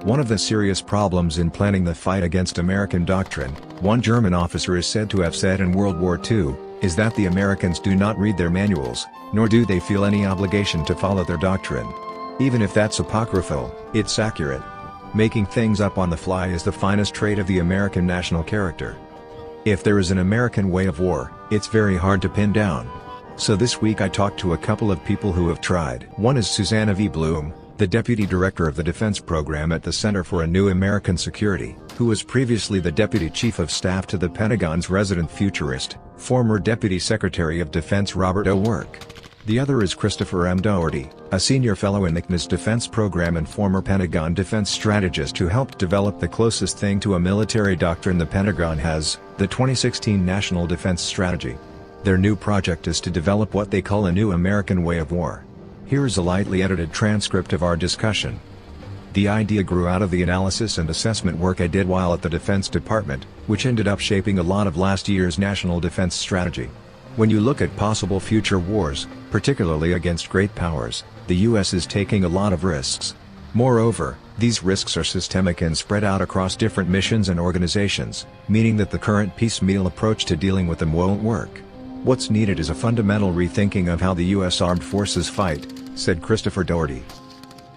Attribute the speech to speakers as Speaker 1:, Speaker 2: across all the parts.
Speaker 1: One of the serious problems in planning the fight against American doctrine, one German officer is said to have said in World War II, is that the Americans do not read their manuals, nor do they feel any obligation to follow their doctrine. Even if that's apocryphal, it's accurate. Making things up on the fly is the finest trait of the American national character. If there is an American way of war, it's very hard to pin down. So this week I talked to a couple of people who have tried. One is Susanna V. Bloom, the Deputy Director of the Defense Program at the Center for a New American Security, who was previously the Deputy Chief of Staff to the Pentagon's resident futurist, former Deputy Secretary of Defense Robert O. Work. The other is Christopher M. Doherty, a senior fellow in the CNA's defense program and former Pentagon defense strategist who helped develop the closest thing to a military doctrine the Pentagon has, the 2016 National Defense Strategy. Their new project is to develop what they call a new American way of war. Here's a lightly edited transcript of our discussion. The idea grew out of the analysis and assessment work I did while at the Defense Department, which ended up shaping a lot of last year's National Defense Strategy. When you look at possible future wars, particularly against great powers, the US is taking a lot of risks. Moreover, these risks are systemic and spread out across different missions and organizations, meaning that the current piecemeal approach to dealing with them won't work. What's needed is a fundamental rethinking of how the US armed forces fight, said Christopher Doherty.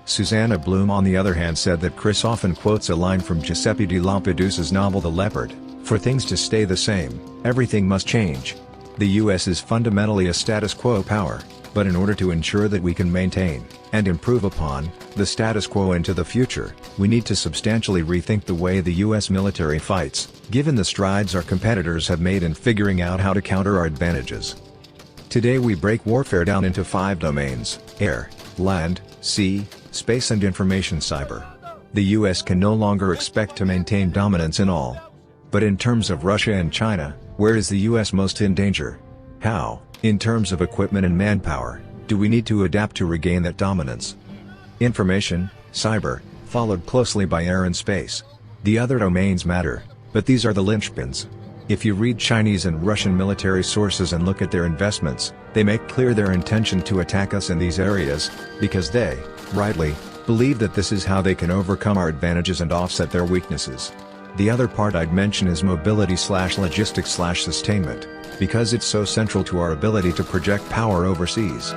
Speaker 1: Susanna Bloom on the other hand said that Chris often quotes a line from Giuseppe di Lampedusa's novel The Leopard, "For things to stay the same, everything must change." The US is fundamentally a status quo power, but in order to ensure that we can maintain, and improve upon, the status quo into the future, we need to substantially rethink the way the US military fights, given the strides our competitors have made in figuring out how to counter our advantages. Today we break warfare down into 5 domains: air, land, sea, space and information cyber. The US can no longer expect to maintain dominance in all. But in terms of Russia and China, where is the US most in danger? How, in terms of equipment and manpower, do we need to adapt to regain that dominance? Information, cyber, followed closely by air and space. The other domains matter, but these are the linchpins. If you read Chinese and Russian military sources and look at their investments, they make clear their intention to attack us in these areas, because they, rightly, believe that this is how they can overcome our advantages and offset their weaknesses. The other part I'd mention is mobility/logistics/sustainment, because it's so central to our ability to project power overseas.